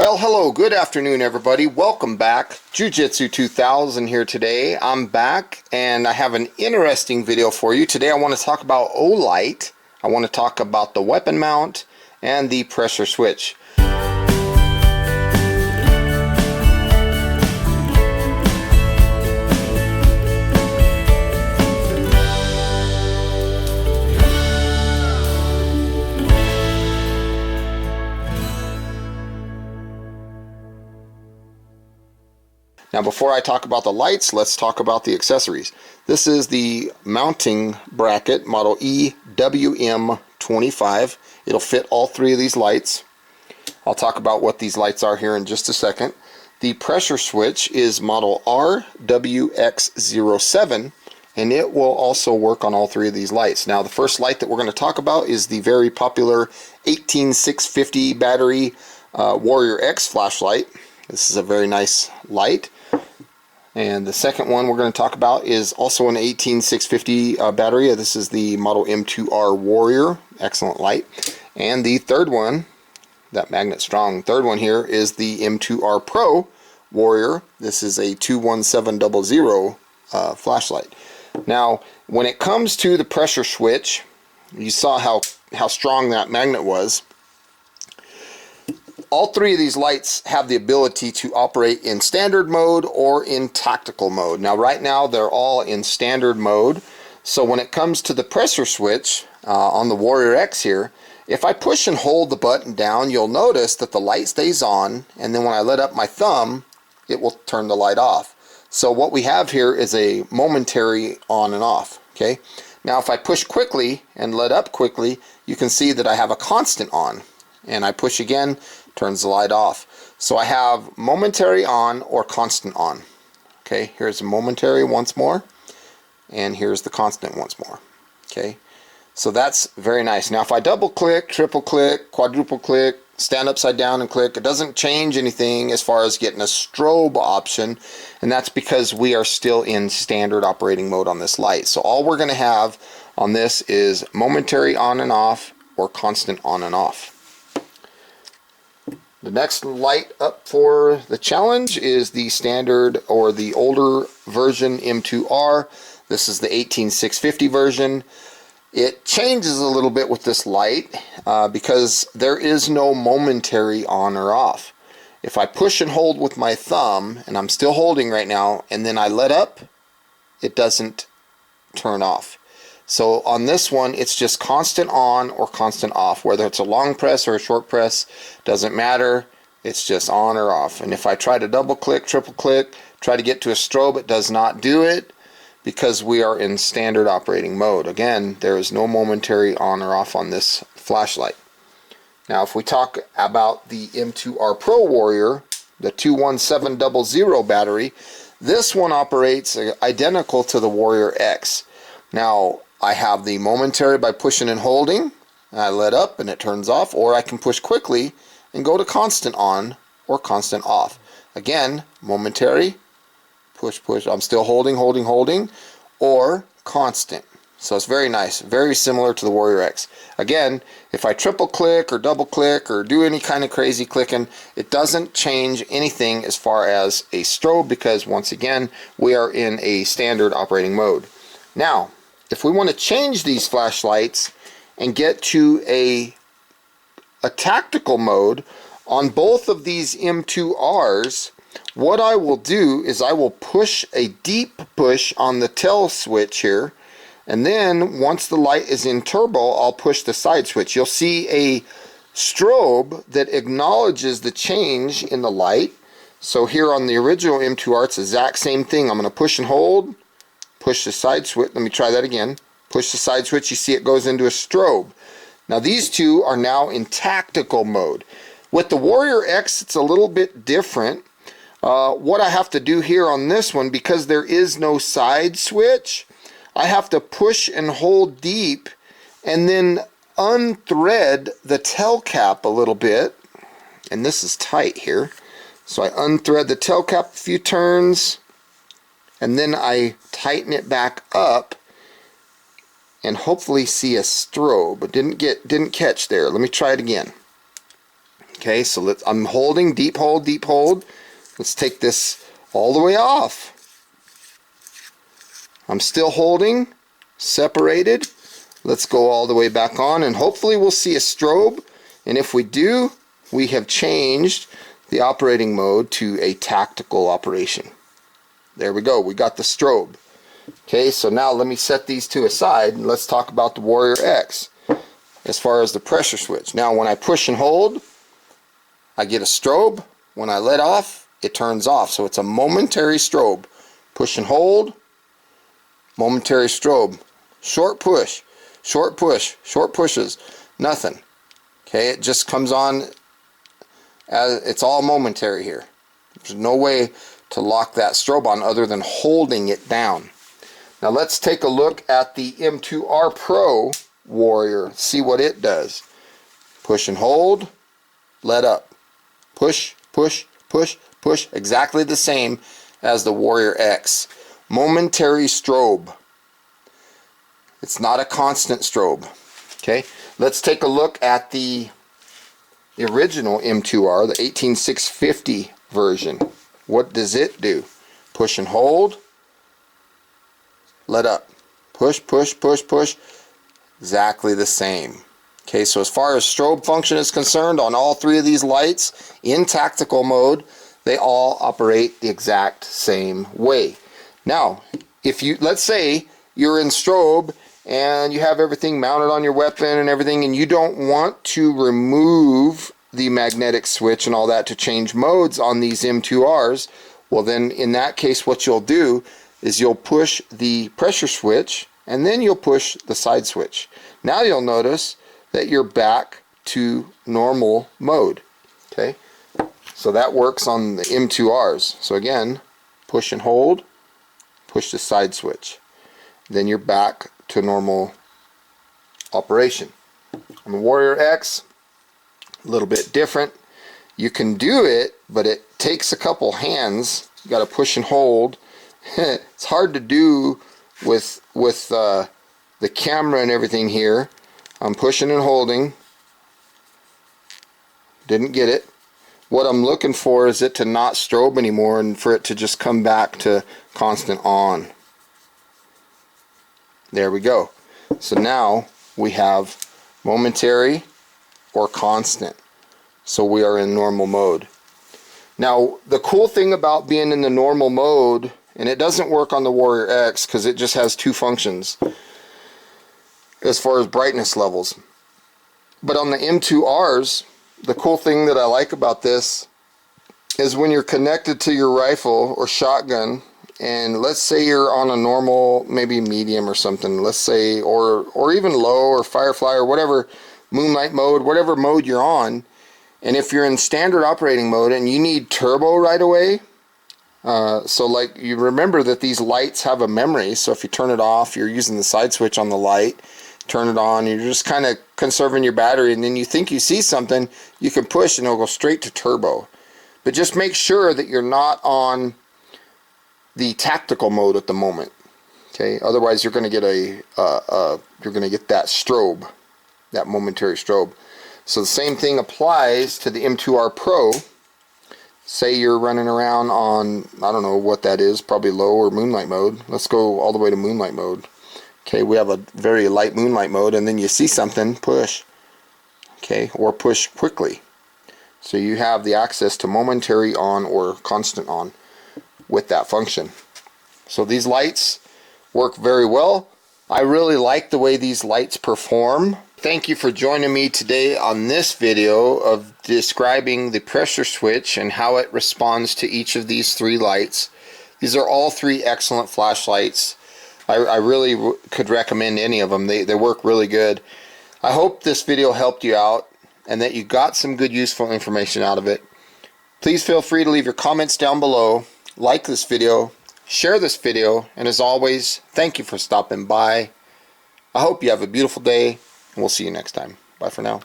Well, hello, good afternoon everybody. Welcome back. Jiujitsu2000 here today. I'm back and I have an interesting video for you. Today I want to talk about Olight. I want to talk about the weapon mount and the pressure switch. Now before I talk about the lights, let's talk about the accessories. This is the mounting bracket, model EWM25. It'll fit all three of these lights. I'll talk about what these lights are here in just a second. The pressure switch is model RWX07, and it will also work on all three of these lights. Now the first light that we're going to talk about is the very popular 18650 battery Warrior X flashlight. This is a very nice light. And the second one we're going to talk about is also an 18650 battery. This is the model M2R Warrior. Excellent light. And the third one, that magnet strong third one here, is the M2r Pro Warrior. This is a 21700 flashlight. Now when it comes to the pressure switch, you saw how strong that magnet was. All three of these lights have the ability to operate in standard mode or in tactical mode. Now right now they're all in standard mode. So when it comes to the pressure switch on the Warrior X here, if I push and hold the button down, you'll notice that the light stays on, and then when I let up my thumb, it will turn the light off. So what we have here is a momentary on and off. Okay. Now if I push quickly and let up quickly, you can see that I have a constant on. And I push again, turns the light off. So I have momentary on or constant on. Okay, here's a momentary once more, and here's the constant once more. Okay, so that's very nice. Now if I double click, triple click, quadruple click, stand upside down and click, it doesn't change anything as far as getting a strobe option, and that's because we are still in standard operating mode on this light. So all we're going to have on this is momentary on and off or constant on and off. The next light up for the challenge is the standard or the older version M2R. This is the 18650 version. It changes a little bit with this light because there is no momentary on or off. If I push and hold with my thumb, and I'm still holding right now, and then I let up, it doesn't turn off. So on this one, it's just constant on or constant off. Whether it's a long press or a short press, doesn't matter. It's just on or off. And if I try to double click, triple click, try to get to a strobe, it does not do it because we are in standard operating mode. Again, there is no momentary on or off on this flashlight. Now if we talk about the M2r Pro Warrior, the 21700 battery, this one operates identical to the Warrior X. Now I have the momentary by pushing and holding, and I let up and it turns off, or I can push quickly and go to constant on or constant off. Again, momentary, push, push, I'm still holding, or constant. So it's very nice, very similar to the Warrior X. Again, if I triple click or double click or do any kind of crazy clicking, it doesn't change anything as far as a strobe because once again, we are in a standard operating mode. Now, if we want to change these flashlights and get to a tactical mode on both of these M2Rs, what I will do is I will push a deep push on the tail switch here, and then once the light is in turbo, I'll push the side switch. You'll see a strobe that acknowledges the change in the light. So here on the original M2R, it's the exact same thing. I'm going to push and hold, push the side switch. Let me try that again. Push the side switch. You see it goes into a strobe. Now these two are now in tactical mode. With the Warrior X, it's a little bit different. What I have to do here on this one, because there is no side switch, I have to push and hold deep and then unthread the tail cap a little bit. And this is tight here. So I unthread the tail cap a few turns, and then I tighten it back up and hopefully see a strobe. But didn't catch there. Let me try it again. Okay, so I'm holding, deep hold, deep hold. Let's take this all the way off. I'm still holding, separated. Let's go all the way back on, and hopefully we'll see a strobe. And if we do, we have changed the operating mode to a tactical operation. There we go, we got the strobe. Okay, so now let me set these two aside and let's talk about the Warrior X as far as the pressure switch. Now when I push and hold, I get a strobe. When I let off, it turns off. So it's a momentary strobe. Push and hold, momentary strobe. Short push, short push, short pushes, nothing. Okay, it just comes on as it's all momentary here. There's no way to lock that strobe on other than holding it down. Now let's take a look at the M2r Pro Warrior, see what it does. Push and hold, let up. Push, push, push, push, exactly the same as the Warrior X. Momentary strobe. It's not a constant strobe. Okay, let's take a look at the original M2R, the 18650 version. What does it do? Push and hold, let up. Push, push, push, push. Exactly the same. Okay, so as far as strobe function is concerned, on all three of these lights in tactical mode, they all operate the exact same way. Now, if you, let's say you're in strobe and you have everything mounted on your weapon and everything, and you don't want to remove the magnetic switch and all that to change modes on these M2Rs, well then in that case what you'll do is you'll push the pressure switch and then you'll push the side switch. Now you'll notice that you're back to normal mode. Okay, so that works on the M2Rs. So again, push and hold, push the side switch, then you're back to normal operation. On the Warrior X, a little bit different. You can do it, but it takes a couple hands. You got to push and hold. It's hard to do with the camera and everything here. I'm pushing and holding. Didn't get it. What I'm looking for is it to not strobe anymore and for it to just come back to constant on. There we go. So now we have momentary or constant. So we are in normal mode. Now the cool thing about being in the normal mode, and it doesn't work on the Warrior X because it just has two functions as far as brightness levels. But on the M2Rs, the cool thing that I like about this is when you're connected to your rifle or shotgun, and let's say you're on a normal, maybe medium or something, let's say, or even low or Firefly or whatever, moonlight mode, whatever mode you're on, and if you're in standard operating mode and you need turbo right away, so like you remember that these lights have a memory, so if you turn it off, you're using the side switch on the light, turn it on, you're just kind of conserving your battery, and then you think you see something, you can push and it'll go straight to turbo. But just make sure that you're not on the tactical mode at the moment. Okay, otherwise you're going to get that strobe, that momentary strobe. So the same thing applies to the M2R Pro. Say you're running around on, I don't know what that is, probably low or moonlight mode. Let's go all the way to moonlight mode. Okay, we have a very light moonlight mode, and then you see something, push. Okay, or push quickly. So you have the access to momentary on or constant on with that function. So these lights work very well. I really like the way these lights perform. Thank you for joining me today on this video of describing the pressure switch and how it responds to each of these three lights. These are all three excellent flashlights. I really could recommend any of them. They work really good. I hope this video helped you out and that you got some good useful information out of it. Please feel free to leave your comments down below, like this video, share this video, and as always, thank you for stopping by. I hope you have a beautiful day, and we'll see you next time. Bye for now.